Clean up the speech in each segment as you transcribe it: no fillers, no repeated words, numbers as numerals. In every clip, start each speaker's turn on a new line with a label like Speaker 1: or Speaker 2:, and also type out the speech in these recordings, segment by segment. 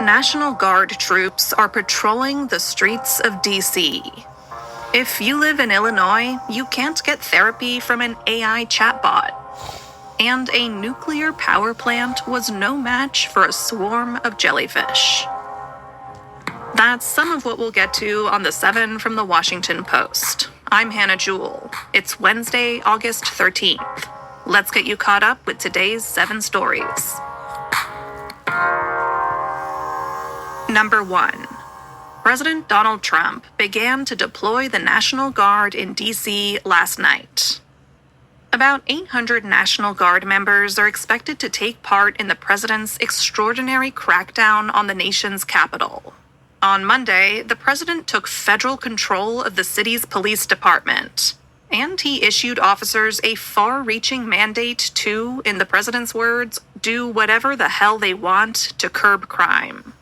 Speaker 1: National Guard troops are patrolling the streets of D.C. If you live in Illinois, you can't get therapy from an AI chatbot. And a nuclear power plant was no match for a swarm of jellyfish. That's some of what we'll get to on the 7 from the Washington Post. I'm Hannah Jewell. It's Wednesday, August 13th. Let's get you caught up with today's 7 stories. Number 1. President Donald Trump began to deploy the National Guard in D.C. last night. About 800 National Guard members are expected to take part in the president's extraordinary crackdown on the nation's capital. On Monday, the president took federal control of the city's police department, and he issued officers a far-reaching mandate to, in the president's words, do whatever the hell they want to curb crime.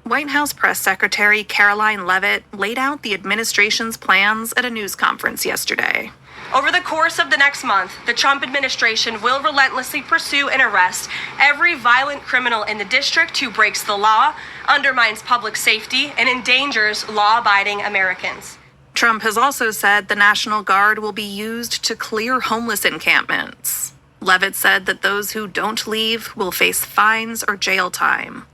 Speaker 1: White House Press Secretary Caroline Leavitt laid out the administration's plans at a news conference yesterday.
Speaker 2: Over the course of the next month, the Trump administration will relentlessly pursue and arrest every violent criminal in the district who breaks the law, undermines public safety, and endangers law-abiding Americans.
Speaker 1: Trump has also said the National Guard will be used to clear homeless encampments. Leavitt said that those who don't leave will face fines or jail time.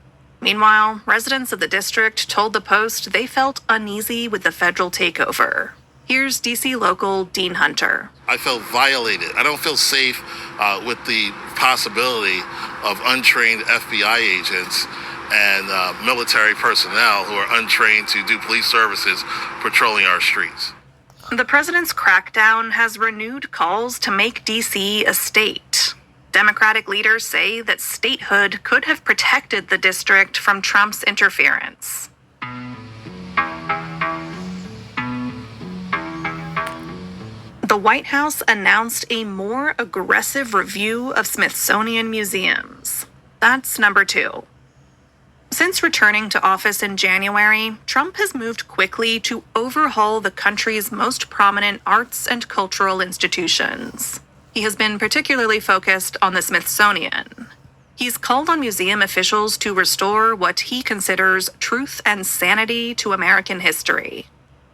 Speaker 1: Meanwhile, residents of the district told the Post they felt uneasy with the federal takeover. Here's D.C. local Dean Hunter.
Speaker 3: I felt violated. I don't feel safe with the possibility of untrained FBI agents and military personnel who are untrained to do police services patrolling our streets.
Speaker 1: The president's crackdown has renewed calls to make D.C. a state. Democratic leaders say that statehood could have protected the district from Trump's interference. The White House announced a more aggressive review of Smithsonian museums. That's number 2. Since returning to office in January, Trump has moved quickly to overhaul the country's most prominent arts and cultural institutions. He has been particularly focused on the Smithsonian. He's called on museum officials to restore what he considers truth and sanity to American history.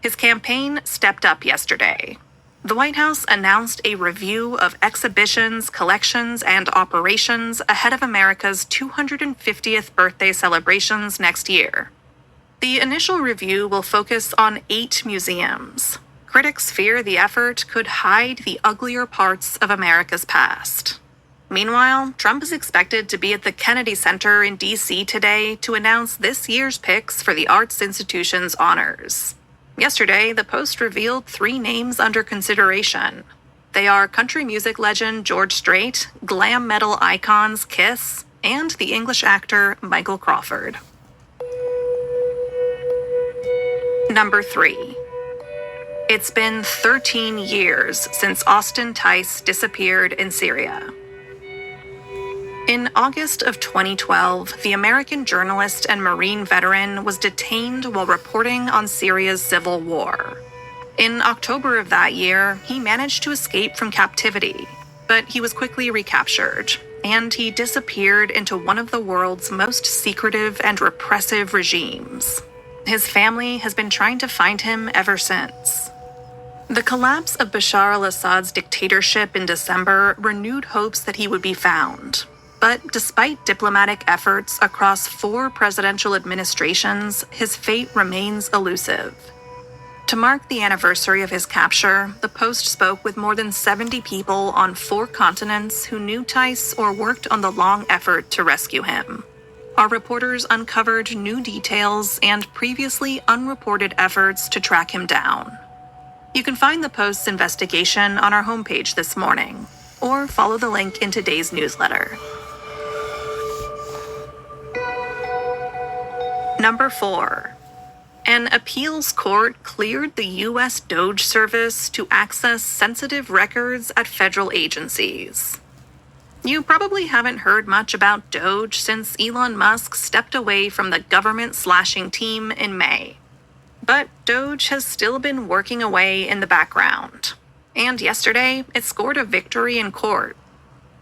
Speaker 1: His campaign stepped up yesterday. The White House announced a review of exhibitions, collections, and operations ahead of America's 250th birthday celebrations next year. The initial review will focus on 8 museums. Critics fear the effort could hide the uglier parts of America's past. Meanwhile, Trump is expected to be at the Kennedy Center in D.C. today to announce this year's picks for the arts institution's honors. Yesterday, the Post revealed 3 names under consideration. They are country music legend George Strait, glam metal icons Kiss, and the English actor Michael Crawford. Number 3. It's been 13 years since Austin Tice disappeared in Syria. In August of 2012, the American journalist and Marine veteran was detained while reporting on Syria's civil war. In October of that year, he managed to escape from captivity, but he was quickly recaptured, and he disappeared into one of the world's most secretive and repressive regimes. His family has been trying to find him ever since. The collapse of Bashar al-Assad's dictatorship in December renewed hopes that he would be found. But despite diplomatic efforts across 4 presidential administrations, his fate remains elusive. To mark the anniversary of his capture, the Post spoke with more than 70 people on 4 continents who knew Tice or worked on the long effort to rescue him. Our reporters uncovered new details and previously unreported efforts to track him down. You can find the Post's investigation on our homepage this morning, or follow the link in today's newsletter. Number 4. An appeals court cleared the U.S. DOJ service to access sensitive records at federal agencies. You probably haven't heard much about DOJ since Elon Musk stepped away from the government-slashing team in May. But DOJ has still been working away in the background. And yesterday, it scored a victory in court.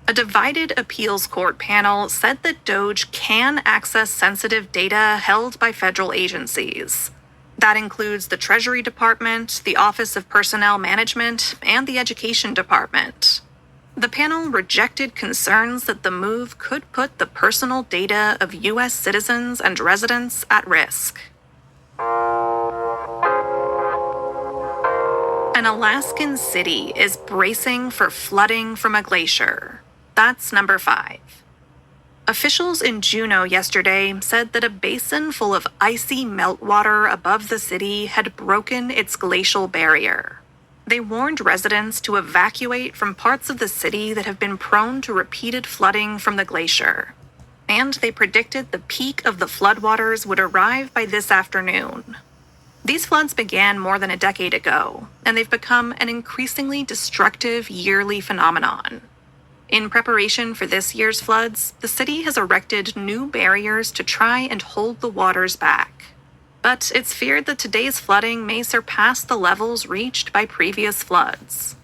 Speaker 1: A divided appeals court panel said that DOGE can access sensitive data held by federal agencies. That includes the Treasury Department, the Office of Personnel Management, and the Education Department. The panel rejected concerns that the move could put the personal data of U.S. citizens and residents at risk. An Alaskan city is bracing for flooding from a glacier. That's number 5. Officials in Juneau yesterday said that a basin full of icy meltwater above the city had broken its glacial barrier. They warned residents to evacuate from parts of the city that have been prone to repeated flooding from the glacier. And they predicted the peak of the floodwaters would arrive by this afternoon. These floods began more than a decade ago, and they've become an increasingly destructive yearly phenomenon. In preparation for this year's floods, the city has erected new barriers to try and hold the waters back. But it's feared that today's flooding may surpass the levels reached by previous floods.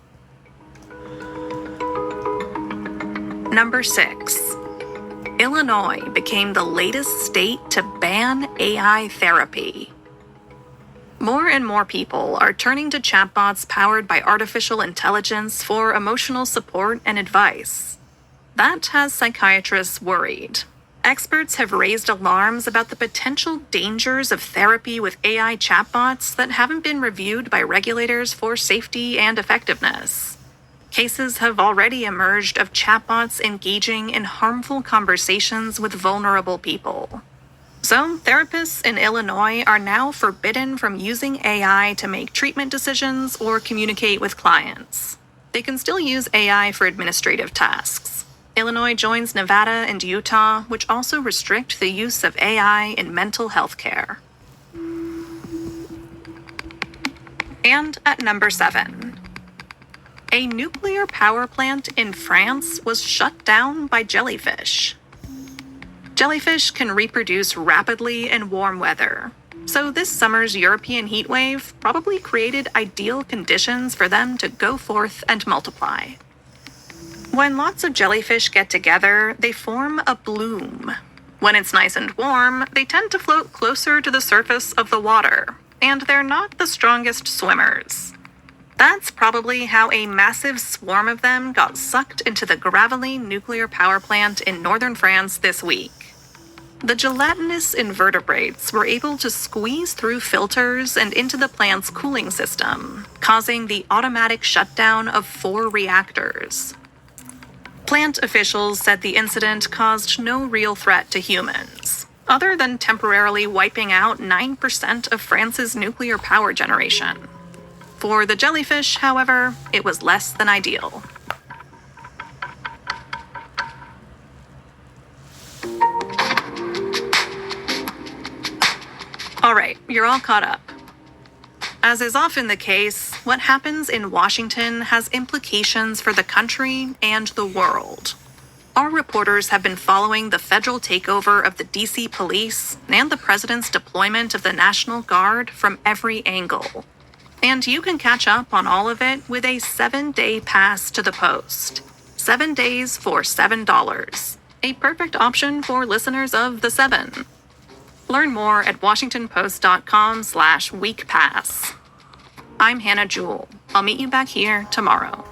Speaker 1: Number 6. Illinois became the latest state to ban AI therapy. More and more people are turning to chatbots powered by artificial intelligence for emotional support and advice. That has psychiatrists worried. Experts have raised alarms about the potential dangers of therapy with AI chatbots that haven't been reviewed by regulators for safety and effectiveness. Cases have already emerged of chatbots engaging in harmful conversations with vulnerable people. So, therapists in Illinois are now forbidden from using AI to make treatment decisions or communicate with clients. They can still use AI for administrative tasks. Illinois joins Nevada and Utah, which also restrict the use of AI in mental health care. And at number 7. A nuclear power plant in France was shut down by jellyfish. Jellyfish can reproduce rapidly in warm weather, so this summer's European heat wave probably created ideal conditions for them to go forth and multiply. When lots of jellyfish get together, they form a bloom. When it's nice and warm, they tend to float closer to the surface of the water, and they're not the strongest swimmers. That's probably how a massive swarm of them got sucked into the Gravelines nuclear power plant in northern France this week. The gelatinous invertebrates were able to squeeze through filters and into the plant's cooling system, causing the automatic shutdown of 4 reactors. Plant officials said the incident caused no real threat to humans, other than temporarily wiping out 9% of France's nuclear power generation. For the jellyfish, however, it was less than ideal. All right, you're all caught up. As is often the case, what happens in Washington has implications for the country and the world. Our reporters have been following the federal takeover of the D.C. police and the president's deployment of the National Guard from every angle. And you can catch up on all of it with a 7-day pass to the Post. 7 days for $7. A perfect option for listeners of The 7. Learn more at WashingtonPost.com/weekpass. I'm Hannah Jewell. I'll meet you back here tomorrow.